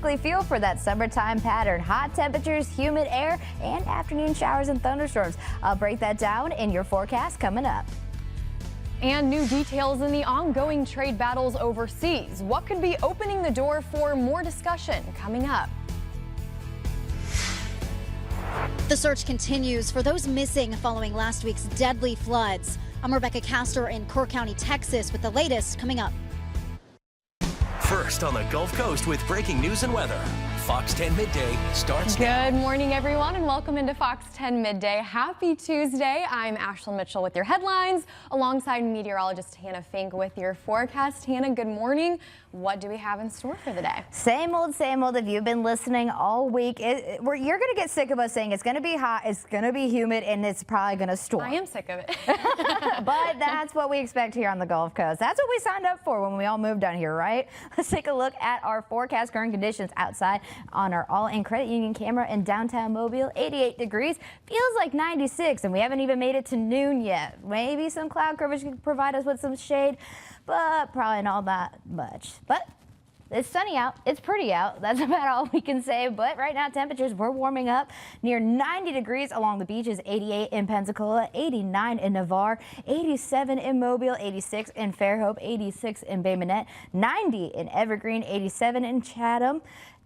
quickly feel for that summertime pattern. Hot temperatures, humid air, and afternoon showers and thunderstorms. I'll break that down in your forecast coming up. And new details in the ongoing trade battles overseas. What could be opening the door for more discussion coming up? The search continues for those missing following last week's deadly floods. I'm Rebecca Castor in Kerr County, Texas, with the latest coming up. First on the Gulf Coast with breaking news and weather. Fox 10 Midday starts now. Good morning, everyone, and welcome into Fox 10 Midday. Happy Tuesday. I'm Ashlyn Mitchell with your headlines, alongside meteorologist Hannah Fink with your forecast. Hannah, good morning. What do we have in store for the day? Same old, same old. If you've been listening all week, you're going to get sick of us saying it's going to be hot, it's going to be humid, and it's probably going to storm. I am sick of it. But that's what we expect here on the Gulf Coast. That's what we signed up for when we all moved down here, right? Let's take a look at our forecast. Current conditions outside on our all-in credit union camera in downtown Mobile. 88 degrees, feels like 96, and we haven't even made it to noon yet. Maybe some cloud coverage can provide us with some shade, but probably not that much. But it's sunny out. It's pretty out. That's about all we can say. But right now, temperatures, we're warming up near 90 degrees along the beaches. 88 in Pensacola, 89 in Navarre, 87 in Mobile, 86 in Fairhope, 86 in Bay Minette, 90 in Evergreen, 87 in Chatham,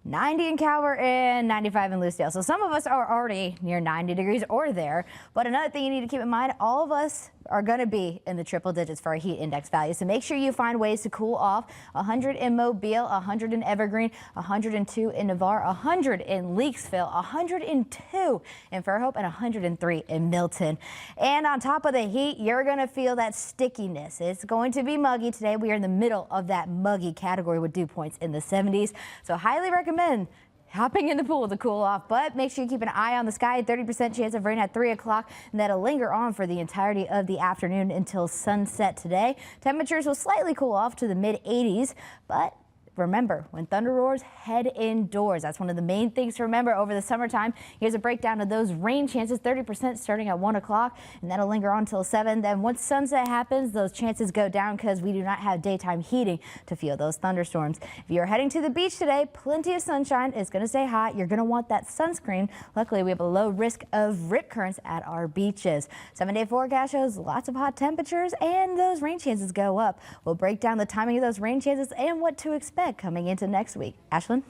90 in Calvert, and 95 in Lucedale. So some of us are already near 90 degrees or there. But another thing you need to keep in mind, all of us are going to be in the triple digits for our heat index value. So make sure you find ways to cool off. 100 in Mobile, 100 in Evergreen, 102 in Navarre, 100 in Leakesville, 102 in Fairhope, and 103 in Milton. And on top of the heat, you're going to feel that stickiness. It's going to be muggy today. We are in the middle of that muggy category with dew points in the 70s. So highly recommend hopping in the pool to cool off, but make sure you keep an eye on the sky. 30% chance of rain at 3 o'clock, and that'll linger on for the entirety of the afternoon until sunset today. Temperatures will slightly cool off to the mid-80s, but remember, when thunder roars, head indoors. That's one of the main things to remember over the summertime. Here's a breakdown of those rain chances. 30% starting at 1 o'clock, and that'll linger on until 7. Then once sunset happens, those chances go down because we do not have daytime heating to feel those thunderstorms. If you're heading to the beach today, plenty of sunshine. It's going to stay hot. You're going to want that sunscreen. Luckily, we have a low risk of rip currents at our beaches. 7-day forecast shows lots of hot temperatures, and those rain chances go up. We'll break down the timing of those rain chances and what to expect coming into next week. Ashlyn?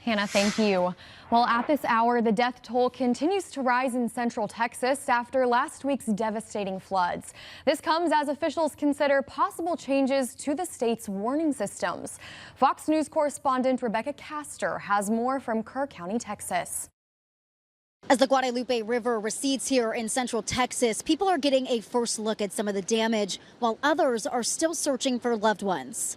Hannah, thank you. Well, at this hour, the death toll continues to rise in central Texas after last week's devastating floods. This comes as officials consider possible changes to the state's warning systems. Fox News correspondent Rebecca Castor has more from Kerr County, Texas. As the Guadalupe River recedes here in central Texas, people are getting a first look at some of the damage, while others are still searching for loved ones.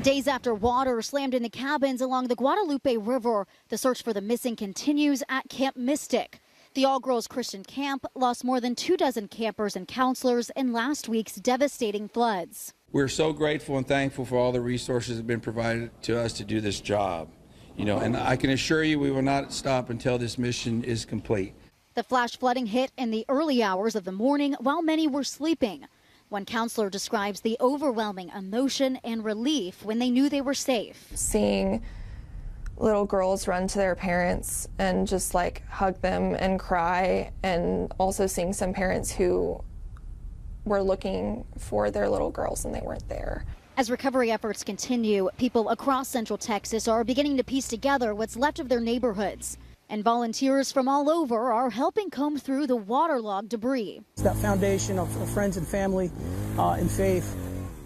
Days after water slammed into cabins along the Guadalupe River, the search for the missing continues at Camp Mystic. The all-girls Christian camp lost more than 24 campers and counselors in last week's devastating floods. We're so grateful and thankful for all the resources that have been provided to us to do this job. And I can assure you we will not stop until this mission is complete. The flash flooding hit in the early hours of the morning while many were sleeping. One counselor describes the overwhelming emotion and relief when they knew they were safe. Seeing little girls run to their parents and just like hug them and cry, and also seeing some parents who were looking for their little girls and they weren't there. As recovery efforts continue, people across central Texas are beginning to piece together what's left of their neighborhoods. And volunteers from all over are helping comb through the waterlogged debris. It's that foundation of friends and family and faith.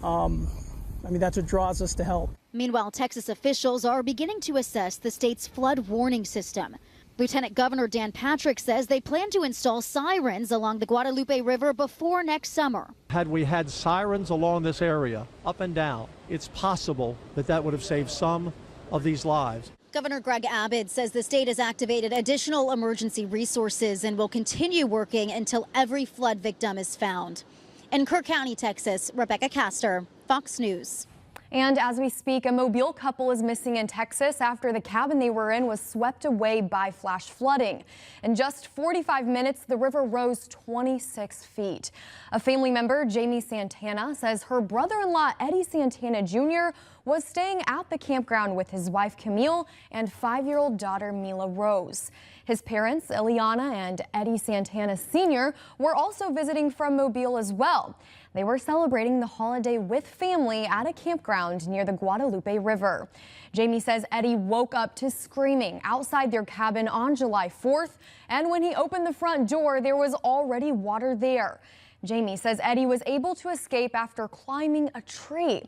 That's what draws us to help. Meanwhile, Texas officials are beginning to assess the state's flood warning system. Lieutenant Governor Dan Patrick says they plan to install sirens along the Guadalupe River before next summer. Had we had sirens along this area, up and down, it's possible that would have saved some of these lives. Governor Greg Abbott says the state has activated additional emergency resources and will continue working until every flood victim is found. In Kerr County, Texas, Rebecca Castor, Fox News. And as we speak, a Mobile couple is missing in Texas after the cabin they were in was swept away by flash flooding. In just 45 minutes, the river rose 26 feet. A family member, Jamie Santana, says her brother-in-law, Eddie Santana Jr., was staying at the campground with his wife Camille and 5-year-old daughter Mila Rose. His parents, Ileana and Eddie Santana Sr., were also visiting from Mobile as well. They were celebrating the holiday with family at a campground near the Guadalupe River. Jamie says Eddie woke up to screaming outside their cabin on July 4th, and when he opened the front door, there was already water there. Jamie says Eddie was able to escape after climbing a tree.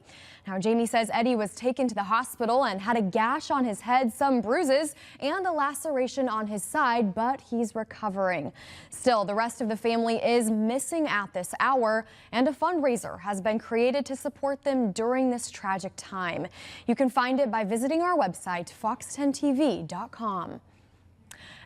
Now, Jamie says Eddie was taken to the hospital and had a gash on his head, some bruises, and a laceration on his side, but he's recovering. Still, the rest of the family is missing at this hour, and a fundraiser has been created to support them during this tragic time. You can find it by visiting our website, fox10tv.com.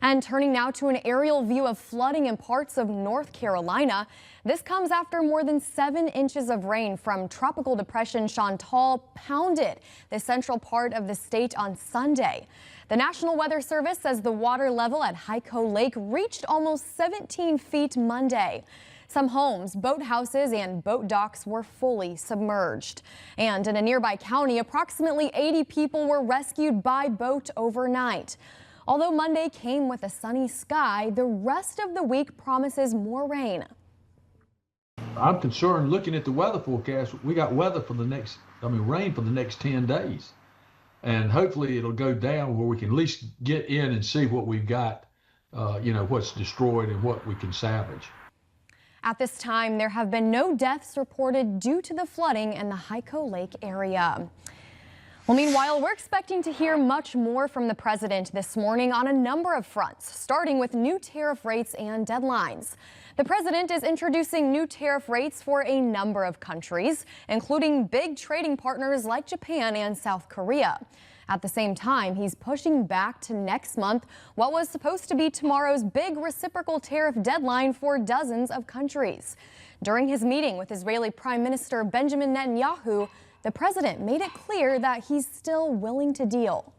And turning now to an aerial view of flooding in parts of North Carolina. This comes after more than 7 inches of rain from Tropical Depression Chantal pounded the central part of the state on Sunday. The National Weather Service says the water level at Hyco Lake reached almost 17 feet Monday. Some homes, boathouses, and boat docks were fully submerged. And in a nearby county, approximately 80 people were rescued by boat overnight. Although Monday came with a sunny sky, the rest of the week promises more rain. I'm concerned looking at the weather forecast. We got weather for the next, rain for the next 10 days. And hopefully it'll go down where we can at least get in and see what we've got, what's destroyed and what we can salvage. At this time, there have been no deaths reported due to the flooding in the Hyco Lake area. Well, meanwhile, we're expecting to hear much more from the president this morning on a number of fronts, starting with new tariff rates and deadlines. The president is introducing new tariff rates for a number of countries, including big trading partners like Japan and South Korea. At the same time, he's pushing back to next month what was supposed to be tomorrow's big reciprocal tariff deadline for dozens of countries. During his meeting with Israeli Prime Minister Benjamin Netanyahu, the president made it clear that he's still willing to deal.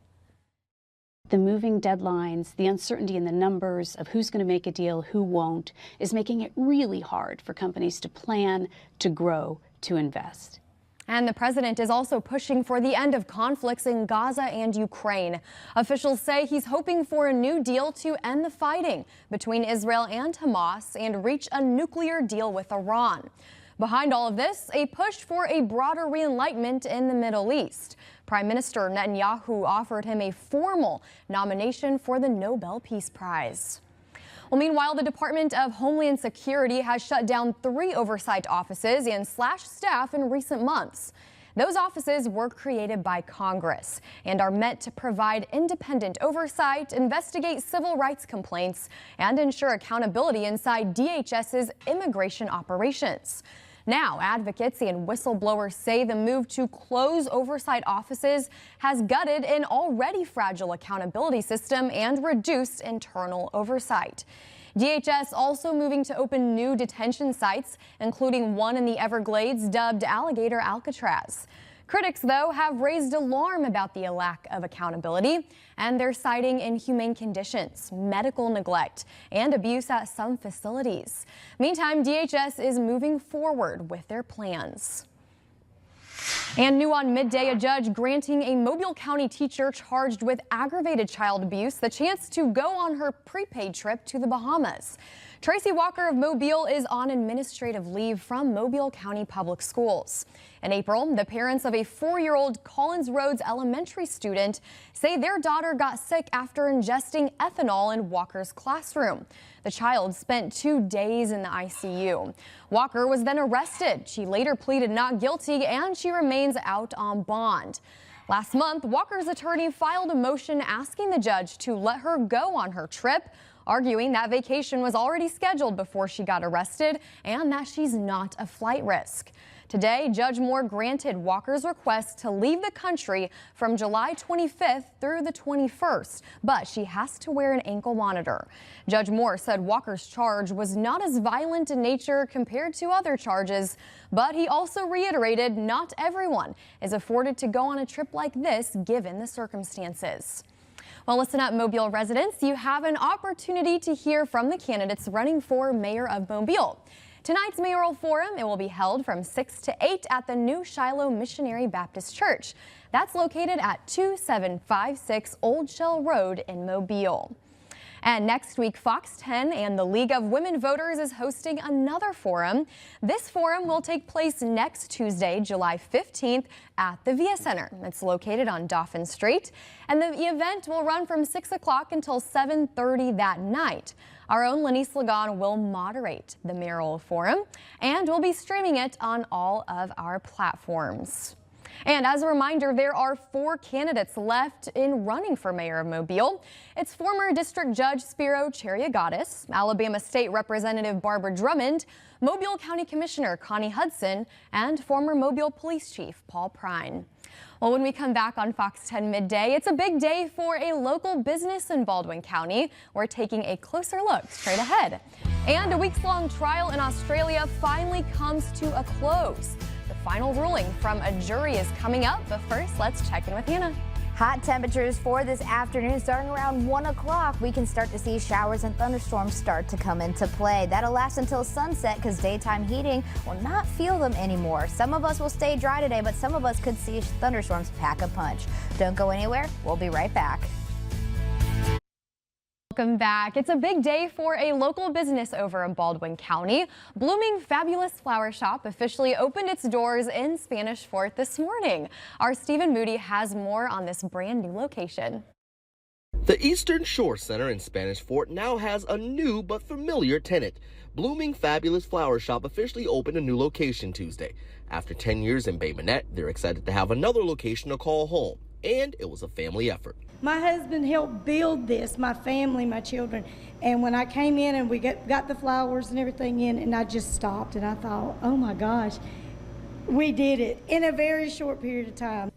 The moving deadlines, the uncertainty in the numbers of who's going to make a deal, who won't, is making it really hard for companies to plan, to grow, to invest. And the president is also pushing for the end of conflicts in Gaza and Ukraine. Officials say he's hoping for a new deal to end the fighting between Israel and Hamas and reach a nuclear deal with Iran. Behind all of this, a push for a broader re-enlightenment in the Middle East. Prime Minister Netanyahu offered him a formal nomination for the Nobel Peace Prize. Well, meanwhile, the Department of Homeland Security has shut down 3 oversight offices and slashed staff in recent months. Those offices were created by Congress and are meant to provide independent oversight, investigate civil rights complaints, and ensure accountability inside DHS's immigration operations. Now, advocates and whistleblowers say the move to close oversight offices has gutted an already fragile accountability system and reduced internal oversight. DHS also moving to open new detention sites, including one in the Everglades dubbed Alligator Alcatraz. Critics, though, have raised alarm about the lack of accountability, and they're citing inhumane conditions, medical neglect, and abuse at some facilities. Meantime, DHS is moving forward with their plans. And new on midday, a judge granting a Mobile County teacher charged with aggravated child abuse the chance to go on her prepaid trip to the Bahamas. Tracy Walker of Mobile is on administrative leave from Mobile County Public Schools. In April, the parents of a 4-year-old Collins Roads elementary student say their daughter got sick after ingesting ethanol in Walker's classroom. The child spent 2 days in the ICU. Walker was then arrested. She later pleaded not guilty, and she remains out on bond. Last month, Walker's attorney filed a motion asking the judge to let her go on her trip, arguing that vacation was already scheduled before she got arrested and that she's not a flight risk. Today, Judge Moore granted Walker's request to leave the country from July 25th through the 21st, but she has to wear an ankle monitor. Judge Moore said Walker's charge was not as violent in nature compared to other charges, but he also reiterated not everyone is afforded to go on a trip like this given the circumstances. Well, listen up, Mobile residents. You have an opportunity to hear from the candidates running for mayor of Mobile. Tonight's mayoral forum, it will be held from 6 to 8 at the New Shiloh Missionary Baptist Church. That's located at 2756 Old Shell Road in Mobile. And next week, Fox 10 and the League of Women Voters is hosting another forum. This forum will take place next Tuesday, July 15th at the Via Center. It's located on Dauphin Street, and the event will run from 6 o'clock until 7:30 that night. Our own Lenise Lagon will moderate the mayoral forum, and we'll be streaming it on all of our platforms. And as a reminder, there are 4 candidates left in running for mayor of Mobile. It's former District Judge Spiro Chariagadis, Alabama State Representative Barbara Drummond, Mobile County Commissioner Connie Hudson, and former Mobile Police Chief Paul Prine. Well, when we come back on Fox 10 Midday, it's a big day for a local business in Baldwin County. We're taking a closer look straight ahead. And a weeks-long trial in Australia finally comes to a close. The final ruling from a jury is coming up, but first, let's check in with Hannah. Hot temperatures for this afternoon starting around 1 o'clock. We can start to see showers and thunderstorms start to come into play. That'll last until sunset because daytime heating will not feel them anymore. Some of us will stay dry today, but some of us could see thunderstorms pack a punch. Don't go anywhere. We'll be right back. Welcome back. It's a big day for a local business over in Baldwin County. Blooming Fabulous Flower Shop officially opened its doors in Spanish Fort this morning. Our Stephen Moody has more on this brand new location. The Eastern Shore Center in Spanish Fort now has a new but familiar tenant. Blooming Fabulous Flower Shop officially opened a new location Tuesday. After 10 years in Bay Minette, they're excited to have another location to call home. And it was a family effort. My husband helped build this, my family, my children. And when I came in and we got the flowers and everything in, and I just stopped and I thought, oh my gosh, we did it in a very short period of time.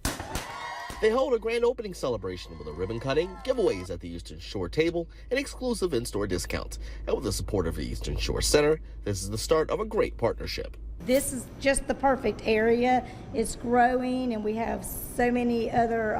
They held a grand opening celebration with a ribbon cutting, giveaways at the Eastern Shore table, and exclusive in-store discounts. And with the support of the Eastern Shore Center, this is the start of a great partnership. This is just the perfect area. It's growing, and we have so many other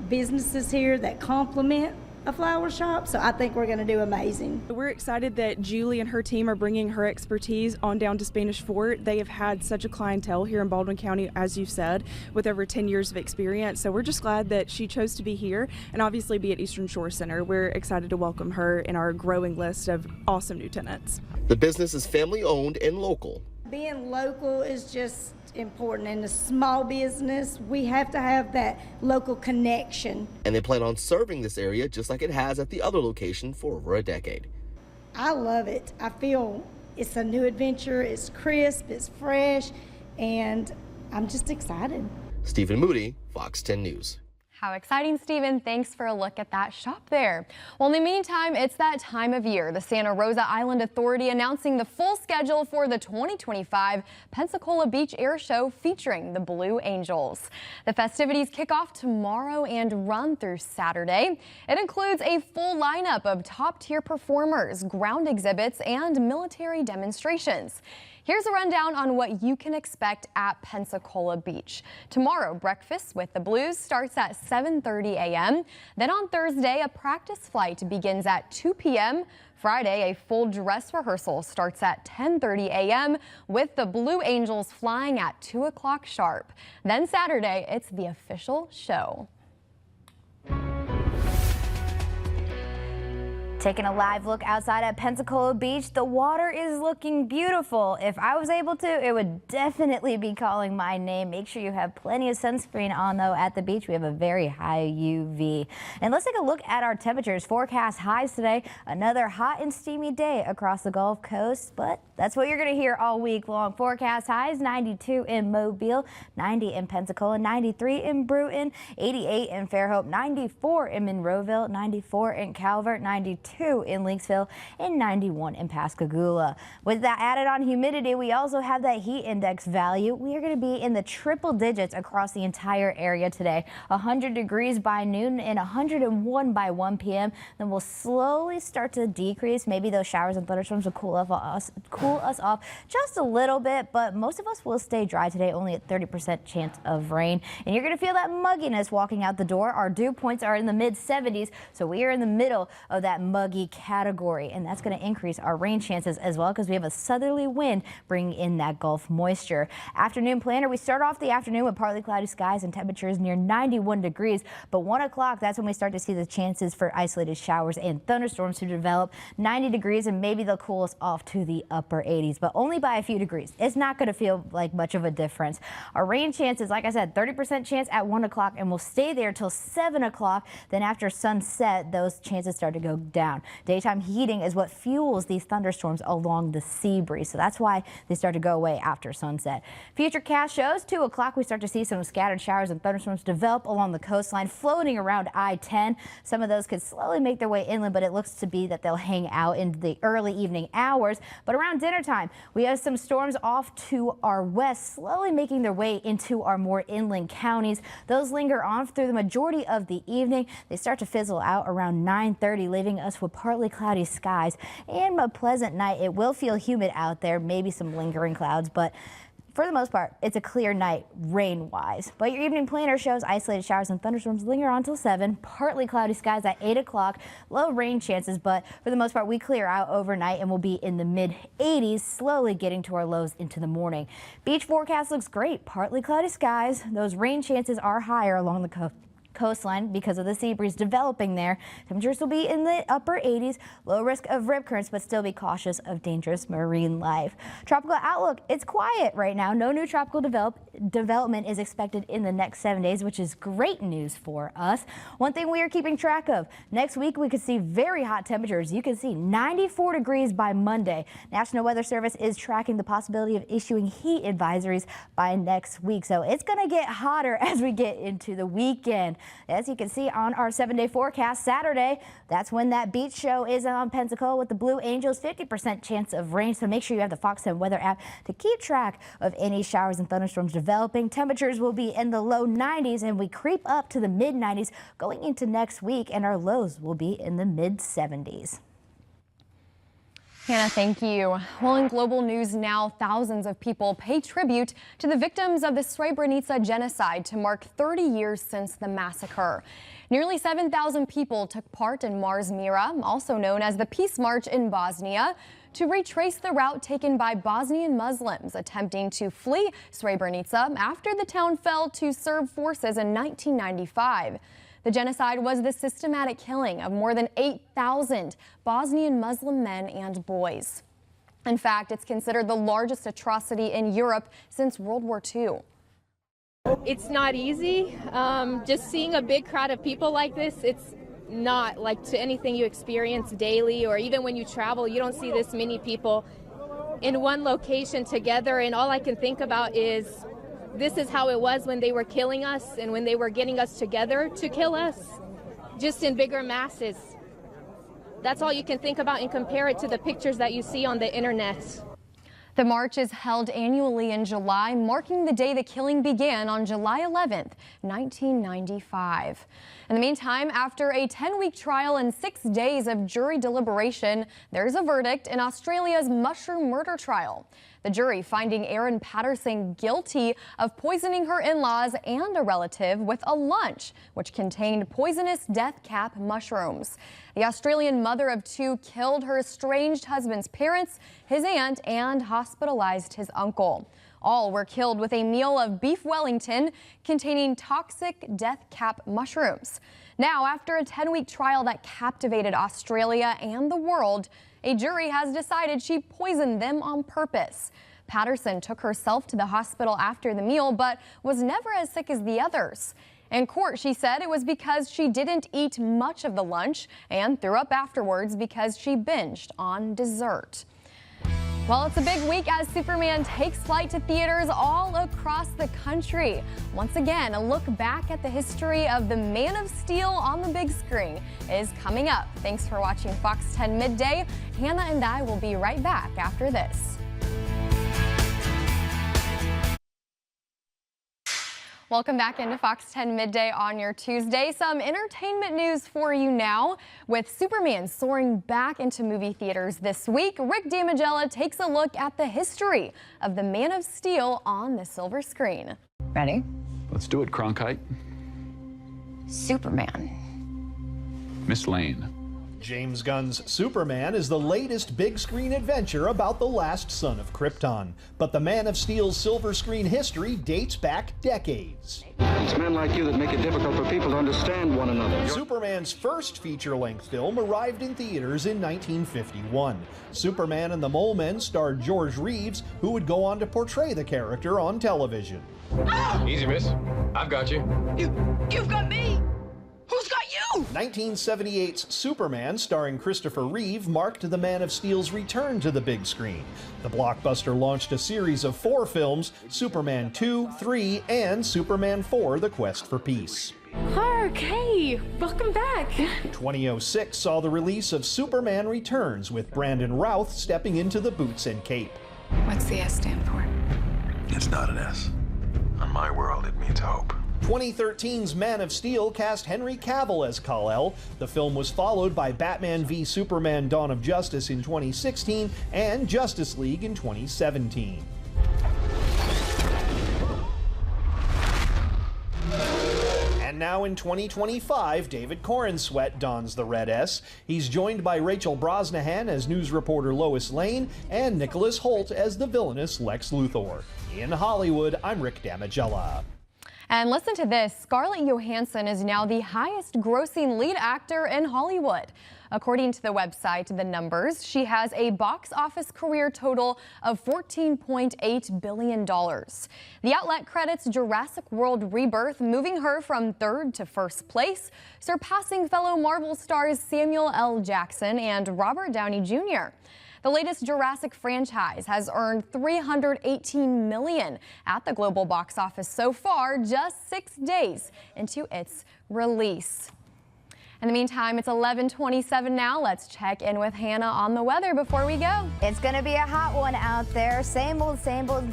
businesses here that complement a flower shop, so I think we're going to do amazing. We're excited that Julie and her team are bringing her expertise on down to Spanish Fort. They have had such a clientele here in Baldwin County, as you said, with over 10 years of experience, so we're just glad that she chose to be here and obviously be at Eastern Shore Center. We're excited to welcome her in our growing list of awesome new tenants. The business is family-owned and local. Being local is just important. In a small business, we have to have that local connection. And they plan on serving this area just like it has at the other location for over a decade. I love it. I feel it's a new adventure. It's crisp, it's fresh, and I'm just excited. Stephen Moody, Fox 10 News. How exciting, Stephen. Thanks for a look at that shop there. Well, in the meantime, it's that time of year. The Santa Rosa Island Authority announcing the full schedule for the 2025 Pensacola Beach Air Show featuring the Blue Angels. The festivities kick off tomorrow and run through Saturday. It includes a full lineup of top-tier performers, ground exhibits, and military demonstrations. Here's a rundown on what you can expect at Pensacola Beach. Tomorrow, breakfast with the Blues starts at 7:30 a.m. Then on Thursday, a practice flight begins at 2 p.m. Friday, a full dress rehearsal starts at 10:30 a.m. with the Blue Angels flying at 2 o'clock sharp. Then Saturday, it's the official show. Taking a live look outside at Pensacola Beach, the water is looking beautiful. If I was able to, it would definitely be calling my name. Make sure you have plenty of sunscreen on, though. At the beach, we have a very high UV. And let's take a look at our temperatures. Forecast highs today. Another hot and steamy day across the Gulf Coast, but that's what you're going to hear all week long. Forecast highs, 92 in Mobile, 90 in Pensacola, 93 in Brewton, 88 in Fairhope, 94 in Monroeville, 94 in Calvert, 92 in Lynxville, and 91 in Pascagoula. With that added on humidity, we also have that heat index value. We are going to be in the triple digits across the entire area today. 100 degrees by noon and 101 by 1 p.m. Then we'll slowly start to decrease. Maybe those showers and thunderstorms will cool us off just a little bit, but most of us will stay dry today, only at 30% chance of rain. And you're going to feel that mugginess walking out the door. Our dew points are in the mid 70s, so we are in the middle of that muggy muggy category, and that's going to increase our rain chances as well because we have a southerly wind bringing in that Gulf moisture. Afternoon planner, we start off the afternoon with partly cloudy skies and temperatures near 91 degrees, but 1 o'clock, that's when we start to see the chances for isolated showers and thunderstorms to develop. 90 degrees, and maybe they'll cool us off to the upper 80s, but only by a few degrees. It's not going to feel like much of a difference. Our rain chances, like I said, 30% chance at 1 o'clock, and we'll stay there till 7 o'clock. Then after sunset, those chances start to go down. Daytime heating is what fuels these thunderstorms along the sea breeze, so that's why they start to go away after sunset. Futurecast shows 2 o'clock, we start to see some scattered showers and thunderstorms develop along the coastline, floating around I-10. Some of those could slowly make their way inland, but it looks to be that they'll hang out in the early evening hours. But around dinner time, we have some storms off to our west, slowly making their way into our more inland counties. Those linger on through the majority of the evening. They start to fizzle out around 9:30, leaving us with partly cloudy skies and a pleasant night. It will feel humid out there, maybe some lingering clouds, but for the most part, it's a clear night rain-wise. But your evening planner shows isolated showers and thunderstorms linger on till 7. Partly cloudy skies at 8 o'clock. Low rain chances, but for the most part, we clear out overnight and will be in the mid-80s, slowly getting to our lows into the morning. Beach forecast looks great. Partly cloudy skies. Those rain chances are higher along the coastline because of the sea breeze developing there. Temperatures will be in the upper 80s, low risk of rip currents, but still be cautious of dangerous marine life. Tropical outlook, it's quiet right now. No new tropical development is expected in the next 7 days, which is great news for us. One thing we are keeping track of, next week we could see very hot temperatures. You can see 94 degrees by Monday. National Weather Service is tracking the possibility of issuing heat advisories by next week. So it's going to get hotter as we get into the weekend. As you can see on our 7-day forecast, Saturday, that's when that beach show is on Pensacola with the Blue Angels, 50% chance of rain. So make sure you have the Fox 10 weather app to keep track of any showers and thunderstorms developing. Temperatures will be in the low 90s and we creep up to the mid 90s going into next week, and our lows will be in the mid 70s. Hannah, thank you. Well, in global news now, thousands of people pay tribute to the victims of the Srebrenica genocide to mark 30 years since the massacre. Nearly 7,000 people took part in Mars Mira, also known as the Peace March in Bosnia, to retrace the route taken by Bosnian Muslims attempting to flee Srebrenica after the town fell to Serb forces in 1995. The genocide was the systematic killing of more than 8,000 Bosnian Muslim men and boys. In fact, it's considered the largest atrocity in Europe since World War II. It's not easy. Just seeing a big crowd of people like this, it's not like to anything you experience daily, or even when you travel, you don't see this many people in one location together. And all I can think about is this is how it was when they were killing us and when they were getting us together to kill us, just in bigger masses. That's all you can think about and compare it to the pictures that you see on the internet. The march is held annually in July, marking the day the killing began on July 11th, 1995. In the meantime, after a 10-week trial and 6 days of jury deliberation, there's a verdict in Australia's mushroom murder trial. The jury finding Erin Patterson guilty of poisoning her in-laws and a relative with a lunch, which contained poisonous death cap mushrooms. The Australian mother of 2 killed her estranged husband's parents, his aunt, and hospitalized his uncle. All were killed with a meal of beef Wellington containing toxic death cap mushrooms. Now, after a 10-week trial that captivated Australia and the world, a jury has decided she poisoned them on purpose. Patterson took herself to the hospital after the meal, but was never as sick as the others. In court, she said it was because she didn't eat much of the lunch and threw up afterwards because she binged on dessert. Well, it's a big week as Superman takes flight to theaters all across the country. Once again, a look back at the history of the Man of Steel on the big screen is coming up. Thanks for watching Fox 10 Midday. Hannah and I will be right back after this. Welcome back into Fox 10 Midday on your Tuesday. Some entertainment news for you now. With Superman soaring back into movie theaters this week, Rick Damigella takes a look at the history of the Man of Steel on the silver screen. Ready? Let's do it, Cronkite. Superman. Miss Lane. James Gunn's Superman is the latest big screen adventure about the last son of Krypton. But the Man of Steel's silver screen history dates back decades. It's men like you that make it difficult for people to understand one another. Superman's first feature-length film arrived in theaters in 1951. Superman and the Mole Men starred George Reeves, who would go on to portray the character on television. Easy, miss. I've got you. You've got me! Who's got you? 1978's Superman, starring Christopher Reeve, marked the Man of Steel's return to the big screen. The blockbuster launched a series of 4 films, Superman 2, 3, and Superman 4, The Quest for Peace. Okay, welcome back. 2006 saw the release of Superman Returns, with Brandon Routh stepping into the boots and cape. What's the S stand for? It's not an S. On my world, it means hope. 2013's Man of Steel cast Henry Cavill as Kal-El. The film was followed by Batman v Superman: Dawn of Justice in 2016 and Justice League in 2017. And now in 2025, David Corenswet dons the red S. He's joined by Rachel Brosnahan as news reporter Lois Lane and Nicholas Hoult as the villainous Lex Luthor. In Hollywood, I'm Rick Damigella. And listen to this, Scarlett Johansson is now the highest grossing lead actor in Hollywood. According to the website The Numbers, she has a box office career total of $14.8 billion. The outlet credits Jurassic World Rebirth, moving her from 3rd to 1st place, surpassing fellow Marvel stars Samuel L. Jackson and Robert Downey Jr. The latest Jurassic franchise has earned $318 million at the global box office so far, just 6 days into its release. In the meantime, it's 11:27 now. Let's check in with Hannah on the weather before we go. It's going to be a hot one out there. Same old temperatures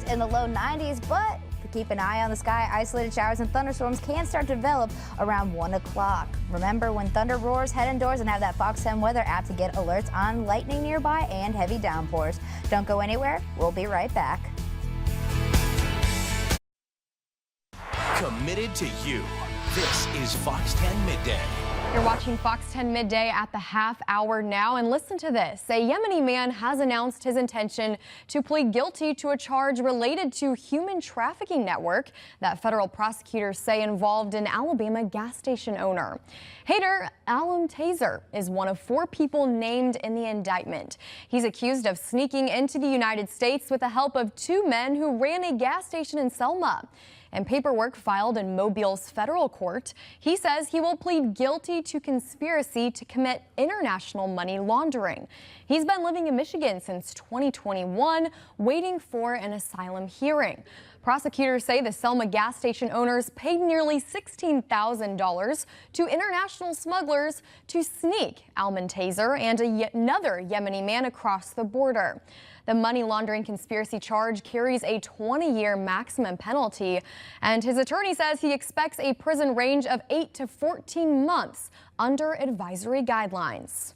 in the low 90s, but keep an eye on the sky. Isolated showers and thunderstorms can start to develop around 1 o'clock. Remember, when thunder roars, head indoors and have that Fox 10 weather app to get alerts on lightning nearby and heavy downpours. Don't go anywhere. We'll be right back. Committed to you. This is Fox 10 Midday. You're watching Fox 10 Midday at the half hour now, and listen to this. A Yemeni man has announced his intention to plead guilty to a charge related to human trafficking network that federal prosecutors say involved an Alabama gas station owner. Haider Al-Taser is one of 4 people named in the indictment. He's accused of sneaking into the United States with the help of 2 men who ran a gas station in Selma. In paperwork filed in Mobile's federal court, he says he will plead guilty to conspiracy to commit international money laundering. He's been living in Michigan since 2021, waiting for an asylum hearing. Prosecutors say the Selma gas station owners paid nearly $16,000 to international smugglers to sneak Al-Taser and another Yemeni man across the border. The money laundering conspiracy charge carries a 20-year maximum penalty, and his attorney says he expects a prison range of 8 to 14 months under advisory guidelines.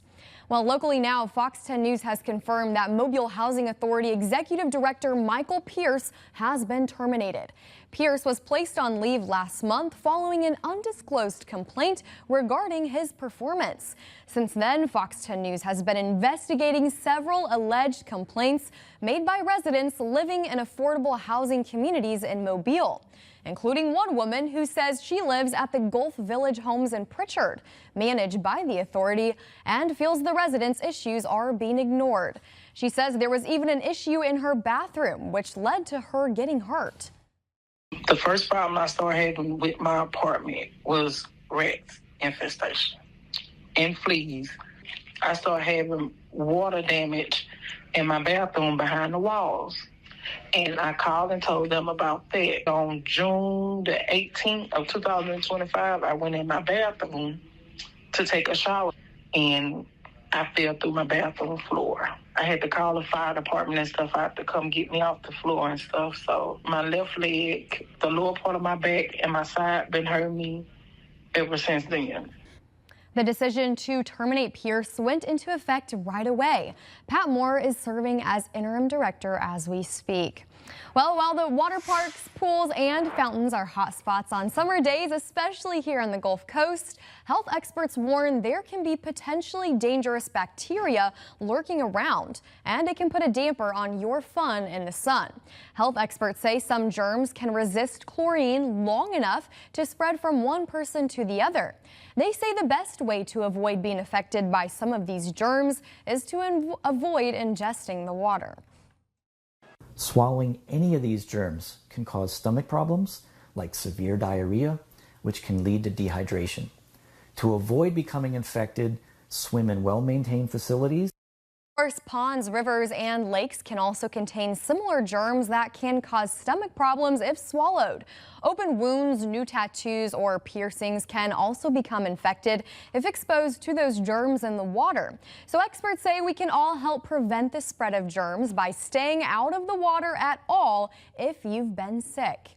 Well, locally now, Fox 10 News has confirmed that Mobile Housing Authority Executive Director Michael Pierce has been terminated. Pierce was placed on leave last month following an undisclosed complaint regarding his performance. Since then, Fox 10 News has been investigating several alleged complaints made by residents living in affordable housing communities in Mobile, including one woman who says she lives at the Gulf Village Homes in Pritchard, managed by the authority, and feels the residents' issues are being ignored. She says there was even an issue in her bathroom, which led to her getting hurt. The first problem I started having with my apartment was rats infestation and fleas. I started having water damage in my bathroom behind the walls. And I called and told them about that. On June the 18th of 2025, I went in my bathroom to take a shower, and I fell through my bathroom floor. I had to call the fire department and stuff out to come get me off the floor and stuff. So my left leg, the lower part of my back, and my side been hurting me ever since then. The decision to terminate Pierce went into effect right away. Pat Moore is serving as interim director as we speak. Well, while the water parks, pools, and fountains are hot spots on summer days, especially here on the Gulf Coast, health experts warn there can be potentially dangerous bacteria lurking around, and it can put a damper on your fun in the sun. Health experts say some germs can resist chlorine long enough to spread from one person to the other. They say the best way to avoid being affected by some of these germs is to avoid ingesting the water. Swallowing any of these germs can cause stomach problems like severe diarrhea, which can lead to dehydration. To avoid becoming infected, swim in well-maintained facilities. Of course, ponds, rivers, and lakes can also contain similar germs that can cause stomach problems if swallowed. Open wounds, new tattoos, or piercings can also become infected if exposed to those germs in the water. So experts say we can all help prevent the spread of germs by staying out of the water at all if you've been sick.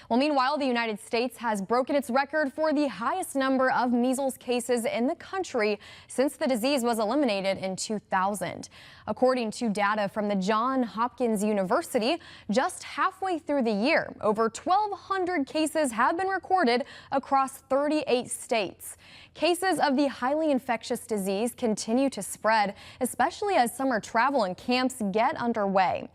Well, meanwhile, the United States has broken its record for the highest number of measles cases in the country since the disease was eliminated in 2000. According to data from the Johns Hopkins University, just halfway through the year, over 1,200 cases have been recorded across 38 states. Cases of the highly infectious disease continue to spread, especially as summer travel and camps get underway.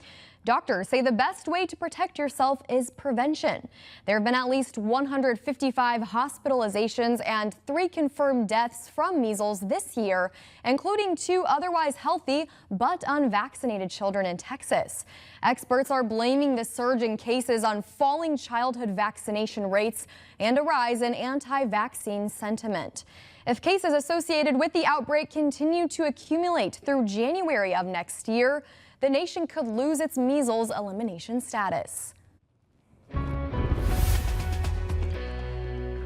Doctors say the best way to protect yourself is prevention. There have been at least 155 hospitalizations and 3 confirmed deaths from measles this year, including 2 otherwise healthy but unvaccinated children in Texas. Experts are blaming the surge in cases on falling childhood vaccination rates and a rise in anti-vaccine sentiment. If cases associated with the outbreak continue to accumulate through January of next year, the nation could lose its measles elimination status.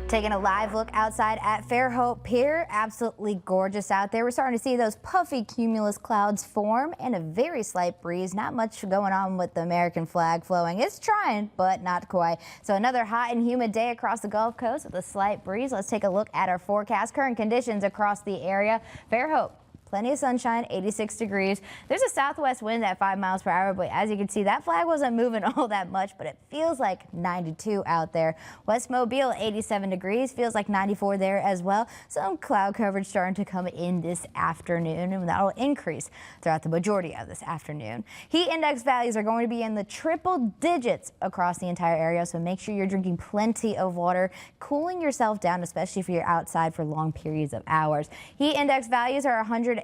Taking a live look outside at Fairhope Pier. Absolutely gorgeous out there. We're starting to see those puffy cumulus clouds form and a very slight breeze. Not much going on with the American flag flowing. It's trying, but not quite. So another hot and humid day across the Gulf Coast with a slight breeze. Let's take a look at our forecast. Current conditions across the area. Fairhope. Plenty of sunshine, 86 degrees. There's a southwest wind at 5 miles per hour, but as you can see, that flag wasn't moving all that much, but it feels like 92 out there. West Mobile, 87 degrees, feels like 94 there as well. Some cloud coverage starting to come in this afternoon, and that'll increase throughout the majority of this afternoon. Heat index values are going to be in the triple digits across the entire area, so make sure you're drinking plenty of water, cooling yourself down, especially if you're outside for long periods of hours. Heat index values are 100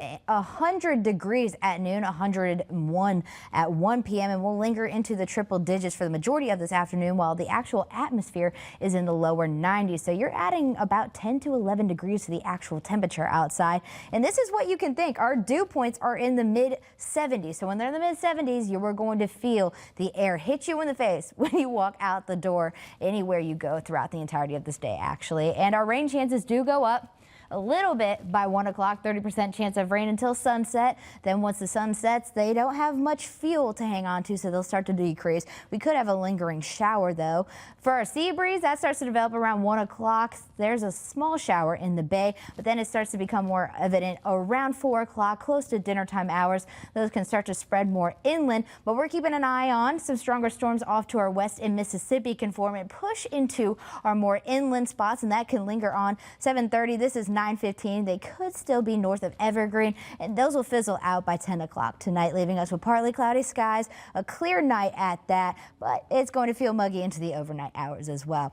degrees at noon, 101 at 1 p.m. and will linger into the triple digits for the majority of this afternoon, while the actual atmosphere is in the lower 90s. So you're adding about 10 to 11 degrees to the actual temperature outside. And this is what you can think. Our dew points are in the mid 70s. So when they're in the mid 70s, you are going to feel the air hit you in the face when you walk out the door anywhere you go throughout the entirety of this day, actually. And our rain chances do go up a little bit by 1 o'clock, 30% chance of rain until sunset. Then once the sun sets, they don't have much fuel to hang on to, so they'll start to decrease. We could have a lingering shower, though. For our sea breeze, that starts to develop around 1 o'clock. There's a small shower in the bay, but then it starts to become more evident around 4 o'clock, close to dinner time hours. Those can start to spread more inland, but we're keeping an eye on some stronger storms off to our west in Mississippi can form and push into our more inland spots, and that can linger on 7:30. This is 9:15. They could still be north of Evergreen, and those will fizzle out by 10 o'clock tonight, leaving us with partly cloudy skies, a clear night at that, but it's going to feel muggy into the overnight hours as well.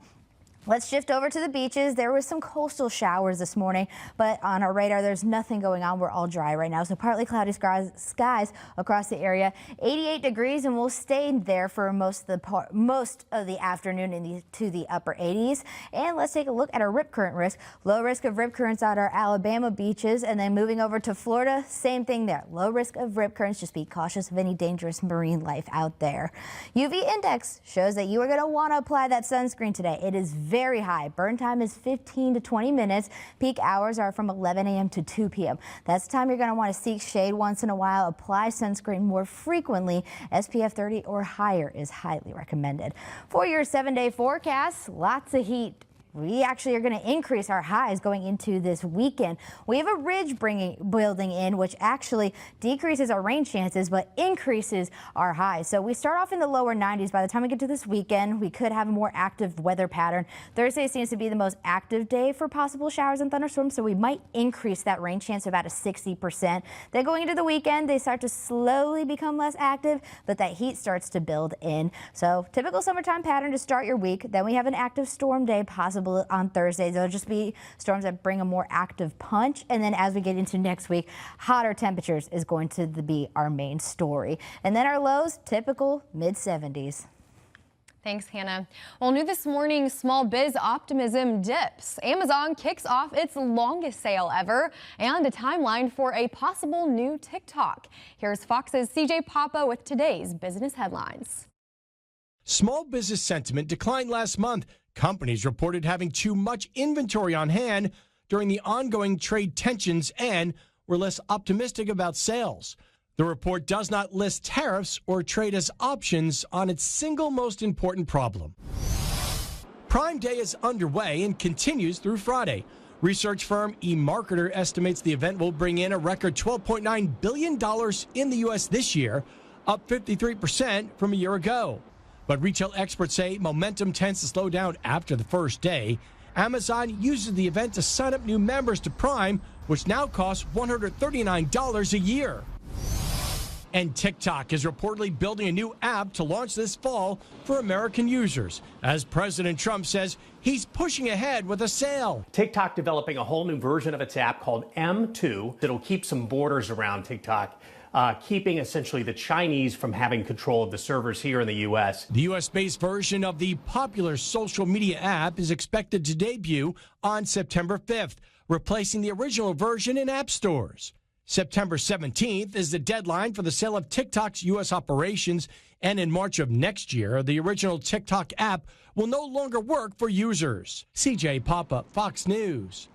Let's shift over to the beaches. There was some coastal showers this morning, but on our radar, there's nothing going on. We're all dry right now, so partly cloudy skies across the area. 88 degrees, and we'll stay there for most of the afternoon into the upper 80s. And let's take a look at our rip current risk. Low risk of rip currents at our Alabama beaches, and then moving over to Florida, same thing there. Low risk of rip currents. Just be cautious of any dangerous marine life out there. UV index shows that you are going to want to apply that sunscreen today. It is very high. Burn time is 15 to 20 minutes. Peak hours are from 11 a.m. to 2 p.m. That's the time you're going to want to seek shade once in a while. Apply sunscreen more frequently. SPF 30 or higher is highly recommended. For your 7-day forecast, lots of heat we actually are going to increase our highs going into this weekend. We have a ridge building in, which actually decreases our rain chances, but increases our highs. So we start off in the lower 90s. By the time we get to this weekend, we could have a more active weather pattern. Thursday seems to be the most active day for possible showers and thunderstorms, so we might increase that rain chance to about a 60%. Then going into the weekend, they start to slowly become less active, but that heat starts to build in. So typical summertime pattern to start your week. Then we have an active storm day possible on Thursday. There'll just be storms that bring a more active punch. And then as we get into next week, hotter temperatures is going to be our main story. And then our lows, typical mid-70s. Thanks, Hannah. Well, new this morning, small biz optimism dips. Amazon kicks off its longest sale ever and a timeline for a possible new TikTok. Here's Fox's CJ Papa with today's business headlines. Small business sentiment declined last month. Companies reported having too much inventory on hand during the ongoing trade tensions and were less optimistic about sales. The report does not list tariffs or trade as options on its single most important problem. Prime Day is underway and continues through Friday. Research firm eMarketer estimates the event will bring in a record $12.9 billion in the U.S. this year, up 53% from a year ago. But retail experts say momentum tends to slow down after the first day. Amazon uses the event to sign up new members to Prime, which now costs $139 a year. And TikTok is reportedly building a new app to launch this fall for American users, as President Trump says he's pushing ahead with a sale. TikTok developing a whole new version of its app called M2 that'll keep some borders around TikTok, keeping essentially the Chinese from having control of the servers here in the U.S. The U.S.-based version of the popular social media app is expected to debut on September 5th, replacing the original version in app stores. September 17th is the deadline for the sale of TikTok's U.S. operations, and in March of next year, the original TikTok app will no longer work for users. CJ Papa, Fox News.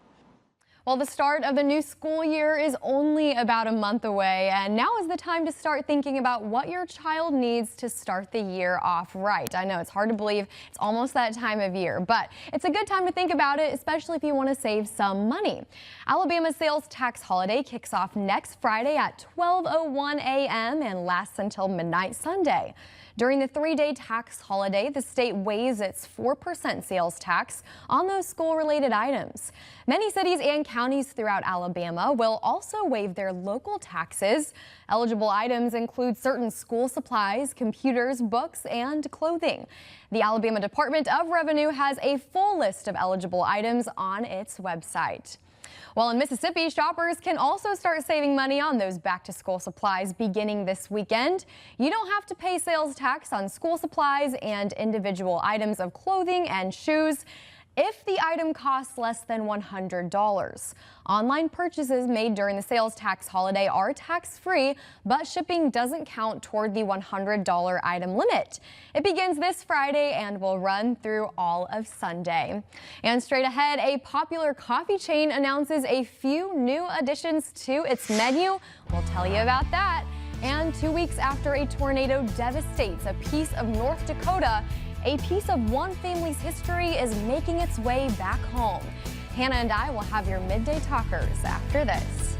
Well, the start of the new school year is only about a month away, and now is the time to start thinking about what your child needs to start the year off right. I know it's hard to believe it's almost that time of year, but it's a good time to think about it, especially if you want to save some money. Alabama's sales tax holiday kicks off next Friday at 12:01 a.m. and lasts until midnight Sunday. During the 3-day tax holiday, the state waives its 4% sales tax on those school-related items. Many cities and counties throughout Alabama will also waive their local taxes. Eligible items include certain school supplies, computers, books, and clothing. The Alabama Department of Revenue has a full list of eligible items on its website. Well, in Mississippi, shoppers can also start saving money on those back-to-school supplies beginning this weekend. You don't have to pay sales tax on school supplies and individual items of clothing and shoes if the item costs less than $100. Online purchases made during the sales tax holiday are tax-free, but shipping doesn't count toward the $100 item limit. It begins this Friday and will run through all of Sunday. And straight ahead, a popular coffee chain announces a few new additions to its menu. We'll tell you about that. And 2 weeks after a tornado devastates a piece of North Dakota, a piece of one family's history is making its way back home. Hannah and I will have your midday talkers after this.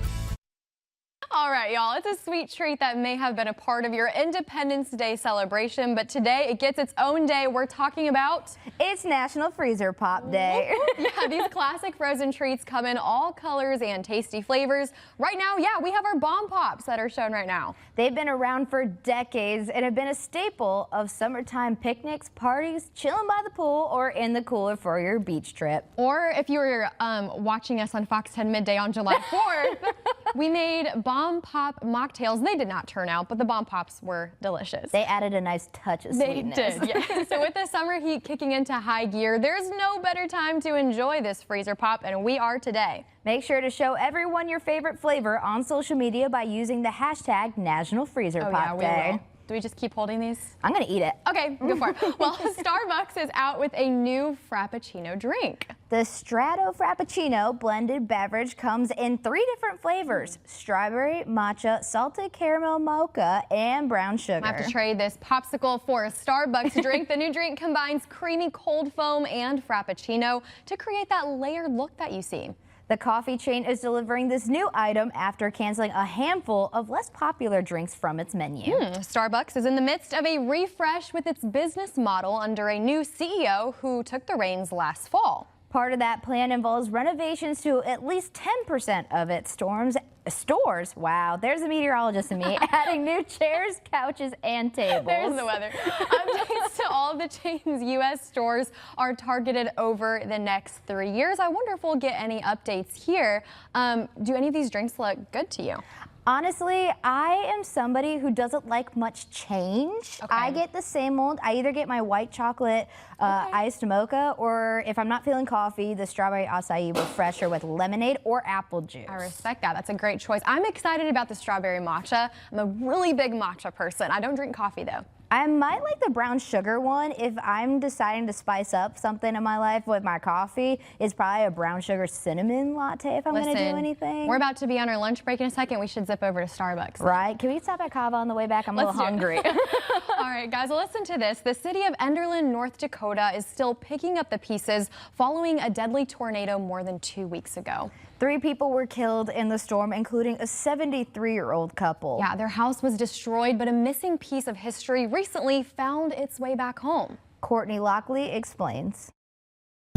All right, y'all, it's a sweet treat that may have been a part of your Independence Day celebration, but today it gets its own day. We're talking about... It's National Freezer Pop Day. Yeah, these classic frozen treats come in all colors and tasty flavors. Right now, yeah, we have our Bomb Pops that are shown right now. They've been around for decades and have been a staple of summertime picnics, parties, chilling by the pool, or in the cooler for your beach trip. Or if you were watching us on Fox 10 Midday on July 4th, we made Bomb Pop mocktails. They did not turn out, but the Bomb Pops were delicious. They added a nice touch of sweetness. They did, yeah. So with the summer heat kicking into high gear, there's no better time to enjoy this freezer pop, and we are today. Make sure to show everyone your favorite flavor on social media by using the hashtag National Freezer Pop Day. Do we just keep holding these? I'm gonna eat it. Okay, go for it. Well, Starbucks is out with a new Frappuccino drink. The Strato Frappuccino blended beverage comes in 3 different flavors: strawberry, matcha, salted caramel mocha, and brown sugar. I have to trade this popsicle for a Starbucks drink. The new drink combines creamy cold foam and Frappuccino to create that layered look that you see. The coffee chain is delivering this new item after canceling a handful of less popular drinks from its menu. Starbucks is in the midst of a refresh with its business model under a new CEO who took the reins last fall. Part of that plan involves renovations to at least 10% of its stores. Wow, there's a meteorologist in me. Adding new chairs, couches, and tables. There's the weather. Updates to all of the chain's U.S. stores are targeted over the next 3 years. I wonder if we'll get any updates here. Do any of these drinks look good to you? Honestly, I am somebody who doesn't like much change. Okay. I get the same old. I either get my white chocolate iced mocha, or if I'm not feeling coffee, the strawberry acai refresher with lemonade or apple juice. I respect that. That's a great choice. I'm excited about the strawberry matcha. I'm a really big matcha person. I don't drink coffee though. I might like the brown sugar one if I'm deciding to spice up something in my life with my coffee. It's probably a brown sugar cinnamon latte if I'm going to do anything. We're about to be on our lunch break in a second. We should zip over to Starbucks. Right? Can we stop at Cava on the way back? I'm a little hungry. All right, guys, well, listen to this. The city of Enderlin, North Dakota is still picking up the pieces following a deadly tornado more than 2 weeks ago. 3 people were killed in the storm, including a 73-year-old couple. Yeah, their house was destroyed, but a missing piece of history recently found its way back home. Courtney Lockley explains.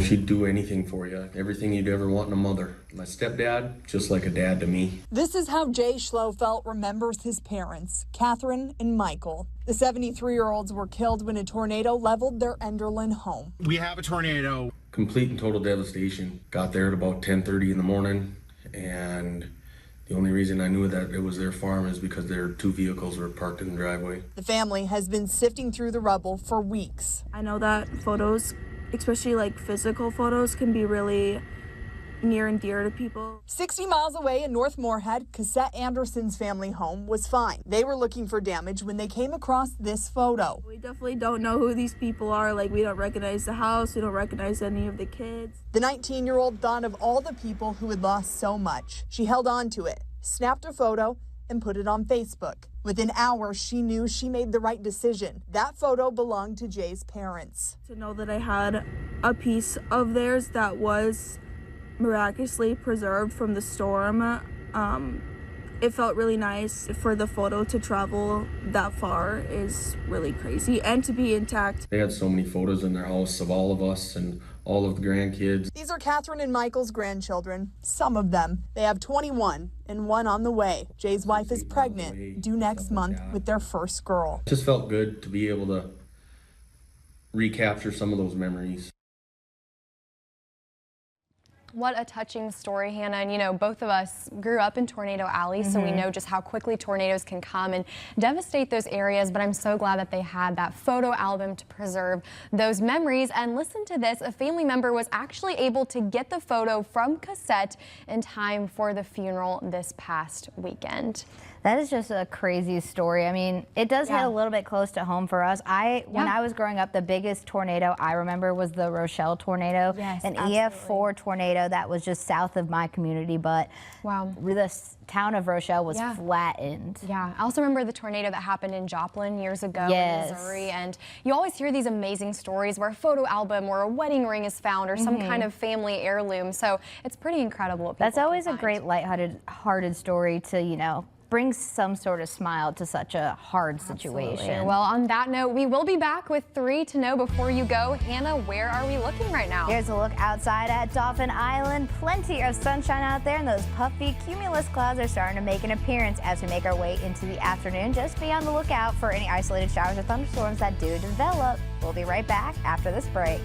She'd do anything for you, everything you'd ever want in a mother. My stepdad, just like a dad to me. This is how Jay Schlofelt remembers his parents, Catherine and Michael. The 73-year-olds were killed when a tornado leveled their Enderlin home. We have a tornado. Complete and total devastation. Got there at about 10:30 in the morning, and the only reason I knew that it was their farm is because their 2 vehicles were parked in the driveway. The family has been sifting through the rubble for weeks. I know that photos, especially like physical photos, can be really near and dear to people. 60 miles away in North Moorhead, Cassette Anderson's family home was fine. They were looking for damage when they came across this photo. We definitely don't know who these people are. Like, we don't recognize the house. We don't recognize any of the kids. The 19-year-old thought of all the people who had lost so much. She held on to it, snapped a photo, and put it on Facebook. Within hours, she knew she made the right decision. That photo belonged to Jay's parents. To know that I had a piece of theirs that was miraculously preserved from the storm, it felt really nice. For the photo to travel that far is really crazy, and to be intact. They had so many photos in their house of all of us and all of the grandkids. These are Catherine and Michael's grandchildren, some of them. They have 21 and 1 on the way. Jay's wife is pregnant, due next month with their first girl. It just felt good to be able to recapture some of those memories. What a touching story, Hannah. And, you know, both of us grew up in Tornado Alley, so we know just how quickly tornadoes can come and devastate those areas. But I'm so glad that they had that photo album to preserve those memories. And listen to this. A family member was actually able to get the photo from Cassette in time for the funeral this past weekend. That is just a crazy story. I mean, it does hit a little bit close to home for us. When I was growing up, the biggest tornado I remember was the Rochelle tornado, an EF4 tornado that was just south of my community, but the town of Rochelle was flattened. Yeah, I also remember the tornado that happened in Joplin years ago in Missouri, and you always hear these amazing stories where a photo album or a wedding ring is found or some kind of family heirloom, so it's pretty incredible. That's always a great lighthearted story to, you know, bring some sort of smile to such a hard situation. Well, on that note, we will be back with 3 to know before you go. Hannah, where are we looking right now? Here's a look outside at Dauphin Island. Plenty of sunshine out there, and those puffy cumulus clouds are starting to make an appearance as we make our way into the afternoon. Just be on the lookout for any isolated showers or thunderstorms that do develop. We'll be right back after this break.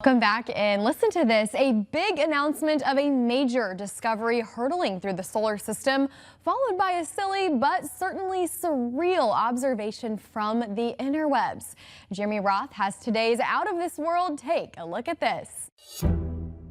Welcome back and listen to this. A big announcement of a major discovery hurtling through the solar system, followed by a silly but certainly surreal observation from the interwebs. Jeremy Roth has today's Out of This World take. A look at this.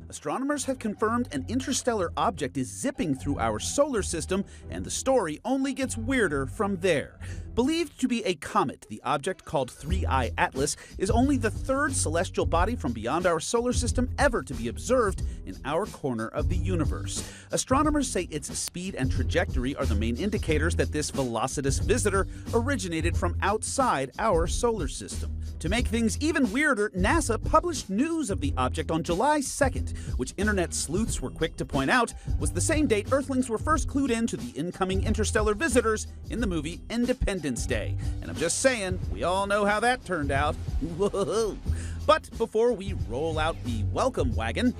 Astronomers have confirmed an interstellar object is zipping through our solar system, and the story only gets weirder from there. Believed to be a comet, the object called 3I Atlas is only the third celestial body from beyond our solar system ever to be observed in our corner of the universe. Astronomers say its speed and trajectory are the main indicators that this velocitous visitor originated from outside our solar system. To make things even weirder, NASA published news of the object on July 2nd, which internet sleuths were quick to point out was the same date Earthlings were first clued in to the incoming interstellar visitors in the movie Independence Day. And I'm just saying, we all know how that turned out. Whoa. But before we roll out the welcome wagon,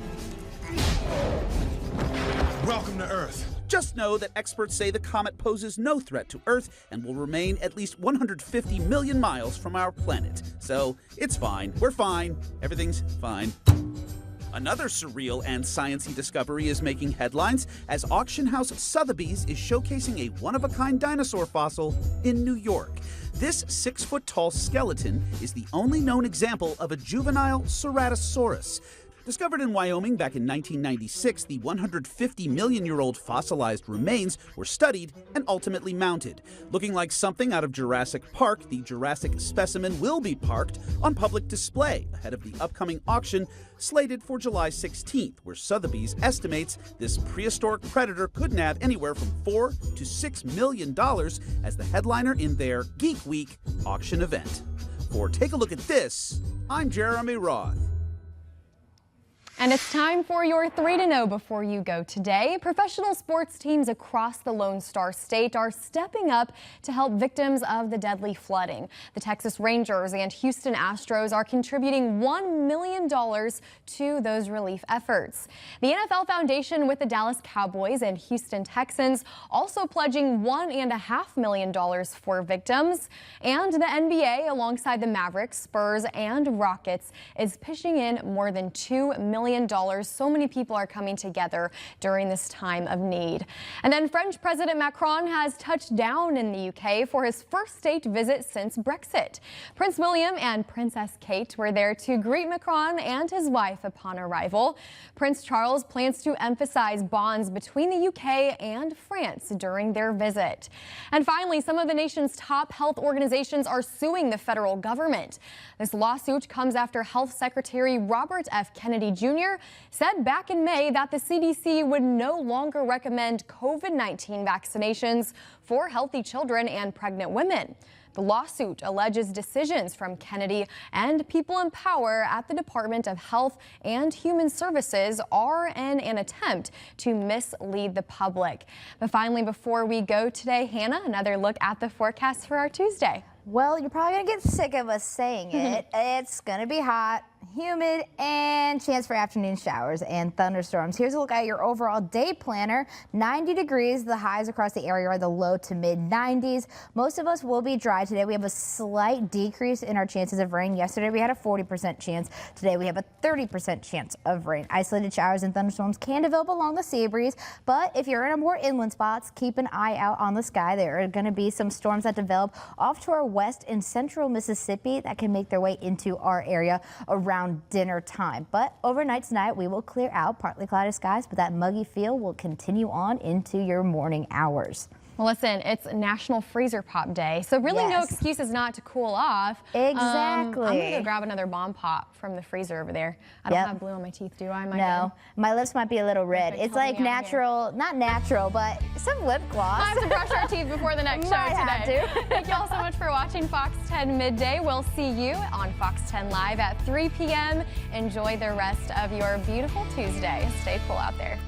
Welcome to Earth. just know that experts say the comet poses no threat to Earth and will remain at least 150 million miles from our planet. So it's fine. We're fine. Everything's fine. Another surreal and sciencey discovery is making headlines as auction house Sotheby's is showcasing a one-of-a-kind dinosaur fossil in New York. This 6-foot-tall skeleton is the only known example of a juvenile Ceratosaurus. Discovered in Wyoming back in 1996, the 150-million-year-old fossilized remains were studied and ultimately mounted. Looking like something out of Jurassic Park, the Jurassic specimen will be parked on public display ahead of the upcoming auction slated for July 16th, where Sotheby's estimates this prehistoric predator could nab anywhere from $4 to $6 million as the headliner in their Geek Week auction event. For Take a Look at This, I'm Jeremy Roth. And it's time for your 3 to Know before you go today. Professional sports teams across the Lone Star State are stepping up to help victims of the deadly flooding. The Texas Rangers and Houston Astros are contributing $1 million to those relief efforts. The NFL Foundation with the Dallas Cowboys and Houston Texans also pledging $1.5 million for victims. And the NBA, alongside the Mavericks, Spurs, and Rockets, is pitching in more than $2 million. So many people are coming together during this time of need. And then French President Macron has touched down in the UK for his first state visit since Brexit. Prince William and Princess Kate were there to greet Macron and his wife upon arrival. Prince Charles plans to emphasize bonds between the UK and France during their visit. And finally, some of the nation's top health organizations are suing the federal government. This lawsuit comes after Health Secretary Robert F. Kennedy Jr. said back in May that the CDC would no longer recommend COVID-19 vaccinations for healthy children and pregnant women. The lawsuit alleges decisions from Kennedy and people in power at the Department of Health and Human Services are in an attempt to mislead the public. But finally, before we go today, Hannah, another look at the forecast for our Tuesday. Well, you're probably going to get sick of us saying it. It's going to be hot, humid, and chance for afternoon showers and thunderstorms. Here's a look at your overall day planner. 90 degrees. The highs across the area are the low to mid 90s. Most of us will be dry today. We have a slight decrease in our chances of rain. Yesterday we had a 40% chance. Today we have a 30% chance of rain. Isolated showers and thunderstorms can develop along the sea breeze, but if you're in a more inland spots, keep an eye out on the sky. There are going to be some storms that develop off to our west and central Mississippi that can make their way into our area around dinner time. But overnight tonight, we will clear out, partly cloudy skies, but that muggy feel will continue on into your morning hours. Well, listen, it's National Freezer Pop Day, so really no excuses not to cool off. Exactly. I'm going to go grab another bomb pop from the freezer over there. I don't have blue on my teeth, do I? No, my lips might be a little red. It's like natural, not natural, but some lip gloss. I have to brush our teeth before the next show today. Thank you all so much for watching Fox 10 Midday. We'll see you on Fox 10 Live at 3 p.m. Enjoy the rest of your beautiful Tuesday. Stay cool out there.